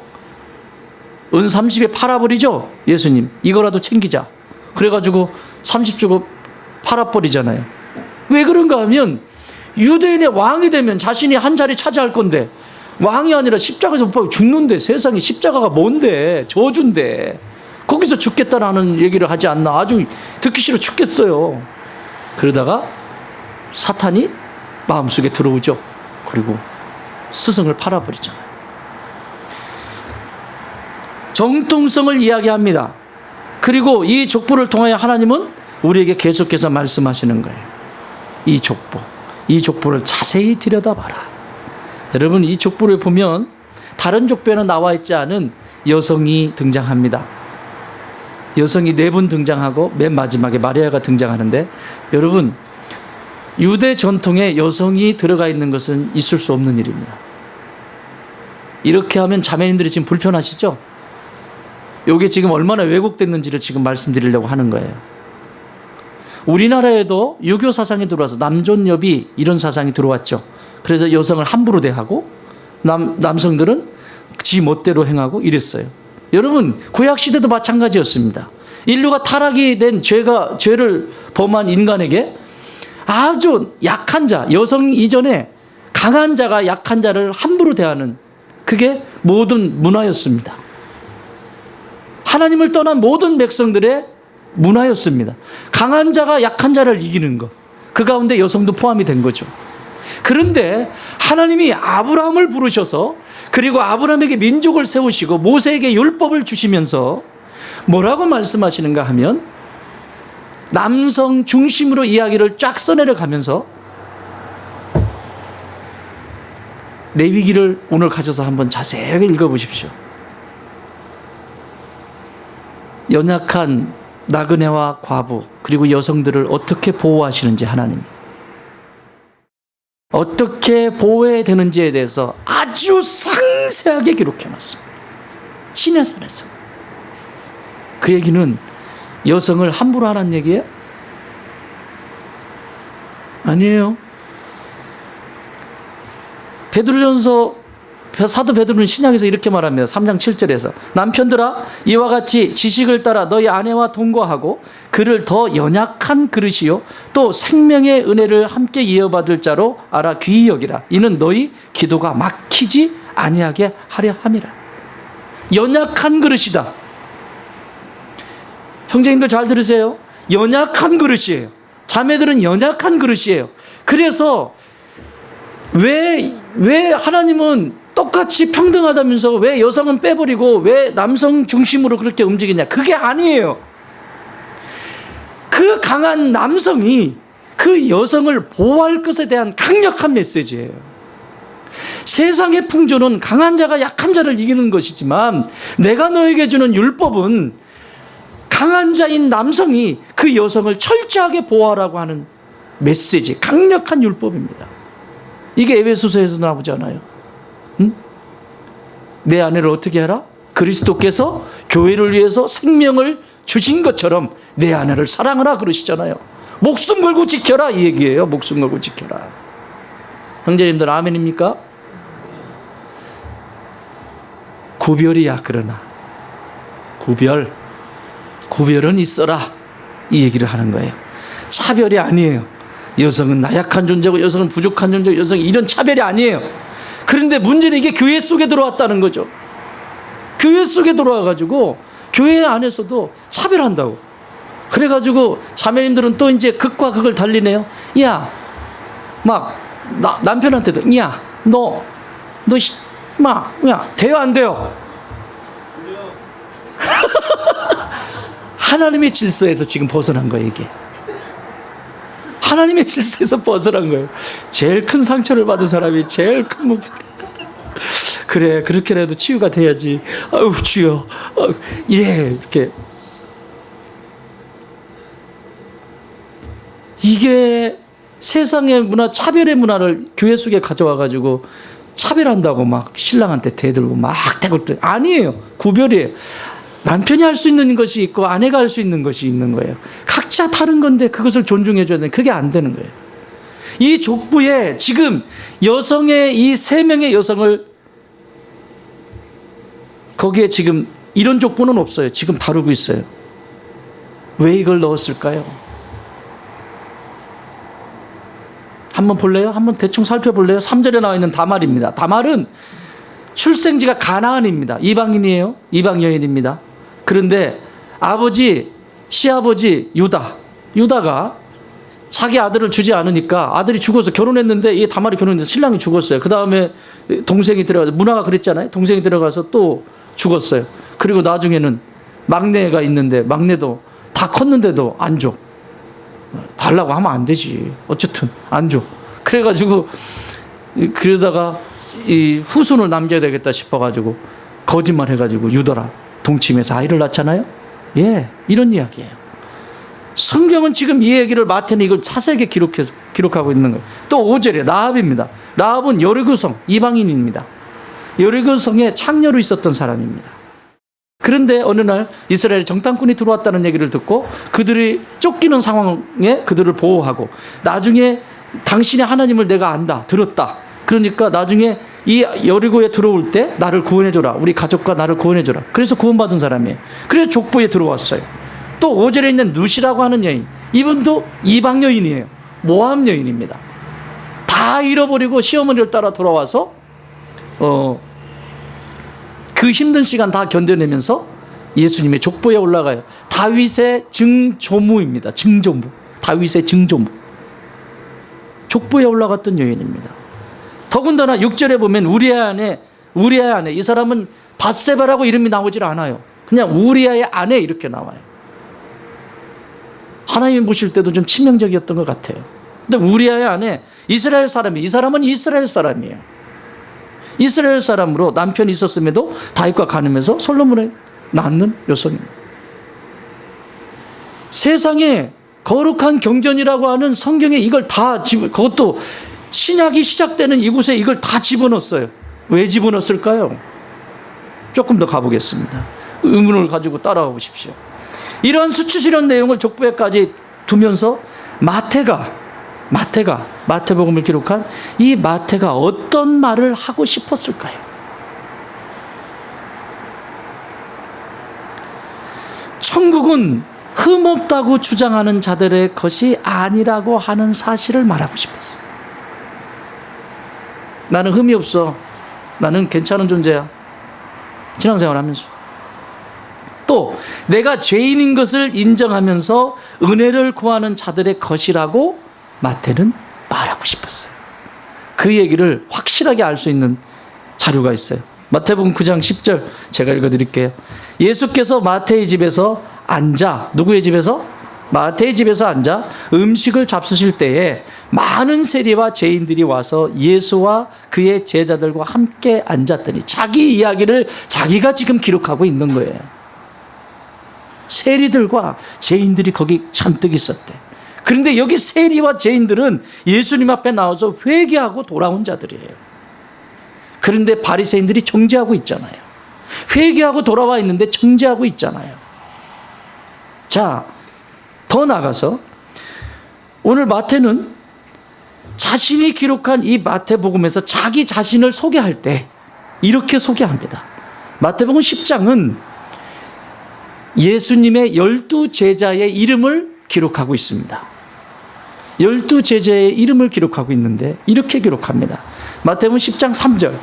은 30에 팔아버리죠. 예수님, 이거라도 챙기자. 그래가지고 30 주고 팔아버리잖아요. 왜 그런가 하면 유대인의 왕이 되면 자신이 한 자리 차지할 건데 왕이 아니라 십자가에서 못 박혀 죽는데, 세상에 십자가가 뭔데, 저주인데 거기서 죽겠다라는 얘기를 하지 않나. 아주 듣기 싫어 죽겠어요. 그러다가 사탄이 마음속에 들어오죠. 그리고 스승을 팔아버리잖아요. 정통성을 이야기합니다. 그리고 이 족보를 통하여 하나님은 우리에게 계속해서 말씀하시는 거예요. 이 족보를 자세히 들여다봐라. 여러분, 이 족보를 보면 다른 족보에는 나와 있지 않은 여성이 등장합니다. 여성이 4분 등장하고 맨 마지막에 마리아가 등장하는데, 여러분, 유대 전통에 여성이 들어가 있는 것은 있을 수 없는 일입니다. 이렇게 하면 자매님들이 지금 불편하시죠? 이게 지금 얼마나 왜곡됐는지를 지금 말씀드리려고 하는 거예요. 우리나라에도 유교 사상이 들어와서 남존여비 이런 사상이 들어왔죠. 그래서 여성을 함부로 대하고 남성들은 지 멋대로 행하고 이랬어요. 여러분, 구약시대도 마찬가지였습니다. 인류가 타락이 된 죄를 범한 인간에게 아주 약한 자, 여성 이전에 강한 자가 약한 자를 함부로 대하는, 그게 모든 문화였습니다. 하나님을 떠난 모든 백성들의 문화였습니다. 강한 자가 약한 자를 이기는 것, 그 가운데 여성도 포함이 된 거죠. 그런데 하나님이 아브라함을 부르셔서, 그리고 아브라함에게 민족을 세우시고 모세에게 율법을 주시면서 뭐라고 말씀하시는가 하면, 남성 중심으로 이야기를 쫙 써내려 가면서, 레위기를 오늘 가져서 한번 자세하게 읽어보십시오. 연약한 나그네와 과부, 그리고 여성들을 어떻게 보호하시는지, 하나님 어떻게 보호해야 되는지에 대해서 아주 상세하게 기록해놨습니다. 시내산에서. 그 얘기는 여성을 함부로 하라는 얘기예요? 아니에요. 베드로전서 사도 베드로는 신약에서 이렇게 말합니다. 3장 7절에서 남편들아, 이와 같이 지식을 따라 너희 아내와 동거하고 그를 더 연약한 그릇이요 또 생명의 은혜를 함께 이어받을 자로 알아 귀히 여기라. 이는 너희 기도가 막히지 아니하게 하려 함이라. 연약한 그릇이다. 형제님들 잘 들으세요. 연약한 그릇이에요. 자매들은 연약한 그릇이에요. 그래서 왜 하나님은 똑같이 평등하다면서 왜 여성은 빼버리고 왜 남성 중심으로 그렇게 움직이냐? 그게 아니에요. 그 강한 남성이 그 여성을 보호할 것에 대한 강력한 메시지예요. 세상의 풍조는 강한 자가 약한 자를 이기는 것이지만, 내가 너에게 주는 율법은 강한 자인 남성이 그 여성을 철저하게 보호하라고 하는 메시지, 강력한 율법입니다. 이게 에베소서에서 나오잖아요. 응? 내 아내를 어떻게 하라? 그리스도께서 교회를 위해서 생명을 주신 것처럼 내 아내를 사랑하라 그러시잖아요. 목숨 걸고 지켜라, 이 얘기예요. 목숨 걸고 지켜라. 형제님들 아멘입니까? 구별이야. 그러나 구별은 있어라, 이 얘기를 하는 거예요. 차별이 아니에요. 여성은 나약한 존재고 여성은 부족한 존재고 여성이 이런 차별이 아니에요. 그런데 문제는 이게 교회 속에 들어왔다는 거죠. 교회 속에 들어와가지고 교회 안에서도 차별한다고. 그래가지고 자매님들은 또 이제 극과 극을 달리네요. 야, 막 남편한테도 야, 야, 돼요 안 돼요? 하나님의 질서에서 지금 벗어난 거예요, 이게. 하나님의 질서에서 벗어난 거예요. 제일 큰 상처를 받은 사람이 제일 큰 목소리. 그래, 그렇게라도 치유가 돼야지. 아유, 주여. 이렇게. 이게 세상의 문화, 차별의 문화를 교회 속에 가져와가지고 차별한다고 막 신랑한테 대들고 막 대고. 아니에요. 구별이에요. 남편이 할 수 있는 것이 있고 아내가 할 수 있는 것이 있는 거예요. 각자 다른 건데 그것을 존중해 줘야 되는데 그게 안 되는 거예요. 이 족보에 지금 여성의 이 3명의 여성을, 거기에 지금 이런 족보는 없어요. 지금 다루고 있어요. 왜 이걸 넣었을까요? 한번 볼래요? 한번 대충 살펴볼래요? 3절에 나와 있는 다말입니다. 다말은 출생지가 가나안입니다. 이방인이에요. 이방 여인입니다. 그런데 시아버지 유다가 자기 아들을 주지 않으니까 아들이 죽어서 결혼했는데 이 다말이 결혼했는데 신랑이 죽었어요. 그 다음에 동생이 들어가서, 문화가 그랬잖아요. 동생이 들어가서 또 죽었어요. 그리고 나중에는 막내가 있는데 막내도 다 컸는데도 안 줘. 달라고 하면 안 되지. 어쨌든 안 줘. 그래가지고 그러다가 이 후손을 남겨야 되겠다 싶어가지고 거짓말 해가지고 유다라 동침해서 아이를 낳잖아요. 예, 이런 이야기예요. 성경은 지금 이 얘기를 마태는 이걸 자세하게 기록하고 있는 거예요. 또 5절에 라합입니다. 라합은 여리고성 이방인입니다. 여리고성에 창녀로 있었던 사람입니다. 그런데 어느 날 이스라엘 정탐꾼이 들어왔다는 얘기를 듣고 그들이 쫓기는 상황에 그들을 보호하고 나중에 당신의 하나님을 내가 안다, 들었다. 그러니까 나중에 이 여리고에 들어올 때 나를 구원해줘라. 우리 가족과 나를 구원해줘라. 그래서 구원받은 사람이에요. 그래서 족보에 들어왔어요. 또 5절에 있는 누시라고 하는 여인, 이분도 이방 여인이에요. 모함 여인입니다. 다 잃어버리고 시어머니를 따라 돌아와서 그 힘든 시간 다 견뎌내면서 예수님의 족보에 올라가요. 다윗의 증조무입니다. 증조무. 다윗의 증조무. 족보에 올라갔던 여인입니다. 더군다나 6절에 보면 우리아의 아내, 이 사람은 밧세바라고 이름이 나오질 않아요. 그냥 우리아의 아내 이렇게 나와요. 하나님이 보실 때도 좀 치명적이었던 것 같아요. 근데 우리아의 아내, 이스라엘 사람이, 이 사람은 이스라엘 사람이에요. 이스라엘 사람으로 남편이 있었음에도 다윗과 간음해서 솔로몬에 낳는 여성입니다. 세상에 거룩한 경전이라고 하는 성경에 이걸 다 그것도 신약이 시작되는 이곳에 이걸 다 집어넣었어요. 왜 집어넣었을까요? 조금 더 가보겠습니다. 의문을 가지고 따라가 보십시오. 이러한 수치스러운 내용을 족보에까지 두면서 마태복음을 기록한 이 마태가 어떤 말을 하고 싶었을까요? 천국은 흠없다고 주장하는 자들의 것이 아니라고 하는 사실을 말하고 싶었어요. 나는 흠이 없어. 나는 괜찮은 존재야. 신앙생활 하면서. 또 내가 죄인인 것을 인정하면서 은혜를 구하는 자들의 것이라고 마태는 말하고 싶었어요. 그 얘기를 확실하게 알 수 있는 자료가 있어요. 마태복음 9장 10절 제가 읽어드릴게요. 예수께서 마태의 집에서 앉아, 누구의 집에서? 마태의 집에서 앉아 음식을 잡수실 때에 많은 세리와 죄인들이 와서 예수와 그의 제자들과 함께 앉았더니, 자기 이야기를 자기가 지금 기록하고 있는 거예요. 세리들과 죄인들이 거기 잔뜩 있었대. 그런데 여기 세리와 죄인들은 예수님 앞에 나와서 회개하고 돌아온 자들이에요. 그런데 바리새인들이 정죄하고 있잖아요. 회개하고 돌아와 있는데 정죄하고 있잖아요. 자, 더 나가서 오늘 마태는 자신이 기록한 이 마태복음에서 자기 자신을 소개할 때 이렇게 소개합니다. 마태복음 10장은 예수님의 12 제자의 이름을 기록하고 있습니다. 12 제자의 이름을 기록하고 있는데 이렇게 기록합니다. 마태복음 10장 3절,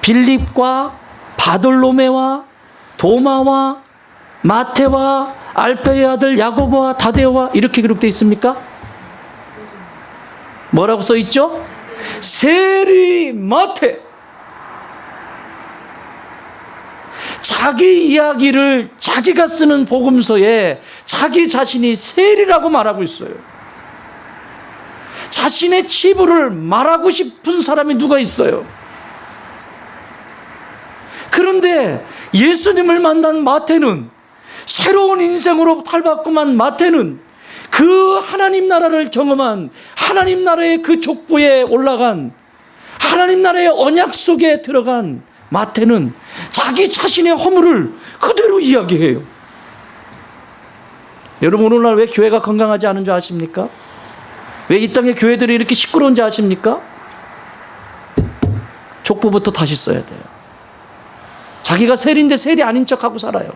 빌립과 바돌로메와 도마와 마태와 알페의 아들 야고보와 다데오와, 이렇게 기록되어 있습니까? 뭐라고 써 있죠? 세리 마태. 자기 이야기를 자기가 쓰는 복음서에 자기 자신이 세리라고 말하고 있어요. 자신의 치부를 말하고 싶은 사람이 누가 있어요? 그런데 예수님을 만난 마태는, 새로운 인생으로 탈바꿈한 마태는, 그 하나님 나라를 경험한, 하나님 나라의 그 족보에 올라간, 하나님 나라의 언약 속에 들어간 마태는 자기 자신의 허물을 그대로 이야기해요. 여러분, 오늘날 왜 교회가 건강하지 않은 줄 아십니까? 왜 이 땅의 교회들이 이렇게 시끄러운지 아십니까? 족보부터 다시 써야 돼요. 자기가 세리인데 세리 아닌 척하고 살아요.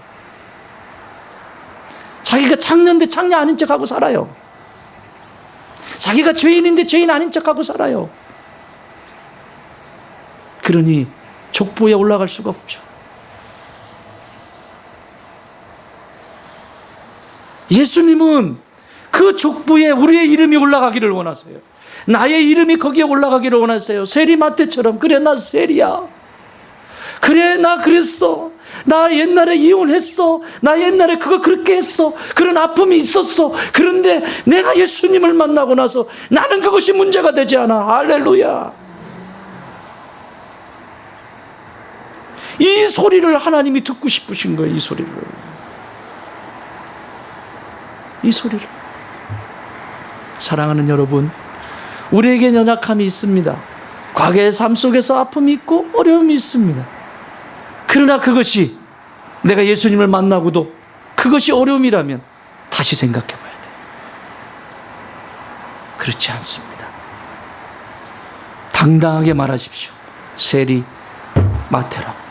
자기가 창녀인데 창녀 아닌 척하고 살아요. 자기가 죄인인데 죄인 아닌 척하고 살아요. 그러니 족보에 올라갈 수가 없죠. 예수님은 그 족보에 우리의 이름이 올라가기를 원하세요. 나의 이름이 거기에 올라가기를 원하세요. 세리 마태처럼, 그래 나 세리야, 그래 나 그랬어, 나 옛날에 이혼했어, 나 옛날에 그거 그렇게 했어, 그런 아픔이 있었어. 그런데 내가 예수님을 만나고 나서 나는 그것이 문제가 되지 않아. 할렐루야. 이 소리를 하나님이 듣고 싶으신 거예요. 이 소리를. 사랑하는 여러분, 우리에게 연약함이 있습니다. 과거의 삶 속에서 아픔이 있고 어려움이 있습니다. 그러나 그것이 내가 예수님을 만나고도 그것이 어려움이라면 다시 생각해 봐야 돼요. 그렇지 않습니다. 당당하게 말하십시오. 세리 마태라고.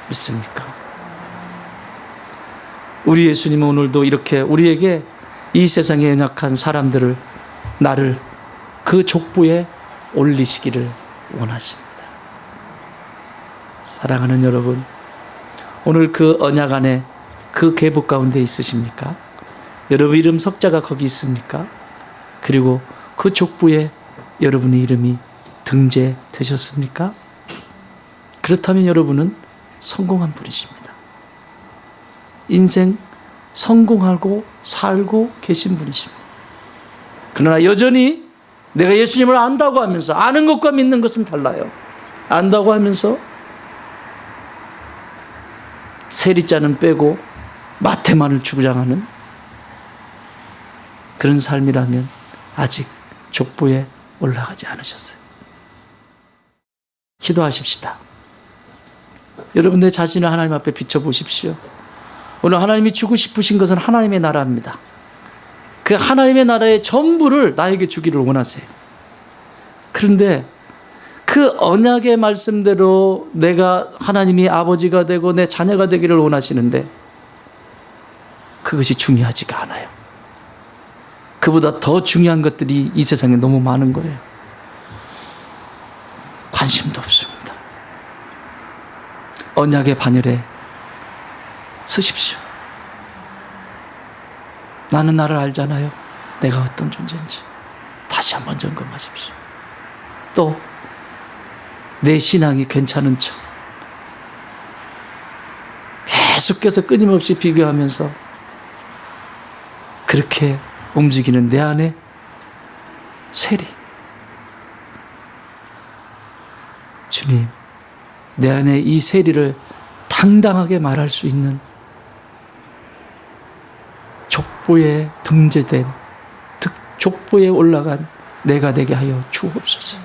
믿습니까? 우리 예수님은 오늘도 이렇게 우리에게 이 세상에 연약한 사람들을, 나를 그 족보에 올리시기를 원하십니다. 사랑하는 여러분, 오늘 그 언약 안에, 그 계보 가운데 있으십니까? 여러분 이름 석자가 거기 있습니까? 그리고 그 족보에 여러분의 이름이 등재되셨습니까? 그렇다면 여러분은 성공한 분이십니다. 인생 성공하고 살고 계신 분이십니다. 그러나 여전히 내가 예수님을 안다고 하면서, 아는 것과 믿는 것은 달라요. 안다고 하면서 세리자는 빼고 마태만을 주장하는 그런 삶이라면 아직 족보에 올라가지 않으셨어요. 기도하십시다. 여러분 내 자신을 하나님 앞에 비춰보십시오. 오늘 하나님이 주고 싶으신 것은 하나님의 나라입니다. 그 하나님의 나라의 전부를 나에게 주기를 원하세요. 그런데 그 언약의 말씀대로 내가 하나님이 아버지가 되고 내 자녀가 되기를 원하시는데 그것이 중요하지가 않아요. 그보다 더 중요한 것들이 이 세상에 너무 많은 거예요. 관심도 없습니다. 언약의 반열에 서십시오. 나는 나를 알잖아요. 내가 어떤 존재인지 다시 한번 점검하십시오. 또 내 신앙이 괜찮은 척 계속해서 끊임없이 비교하면서 그렇게 움직이는 내 안에 세리, 주님, 내 안에 이 세리를 당당하게 말할 수 있는 족보에 등재된, 족보에 올라간 내가 되게 하여 주옵소서.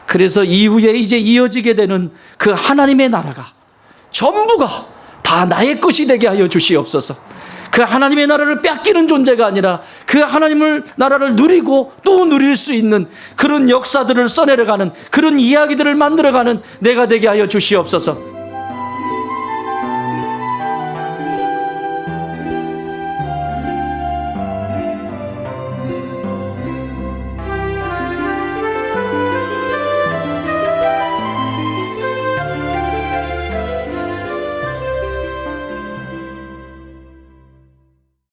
그래서 이후에 이제 이어지게 되는 그 하나님의 나라가 전부가 다 나의 것이 되게 하여 주시옵소서. 그 하나님의 나라를 뺏기는 존재가 아니라 그 하나님을 나라를 누리고 또 누릴 수 있는 그런 역사들을 써내려가는, 그런 이야기들을 만들어가는 내가 되게 하여 주시옵소서.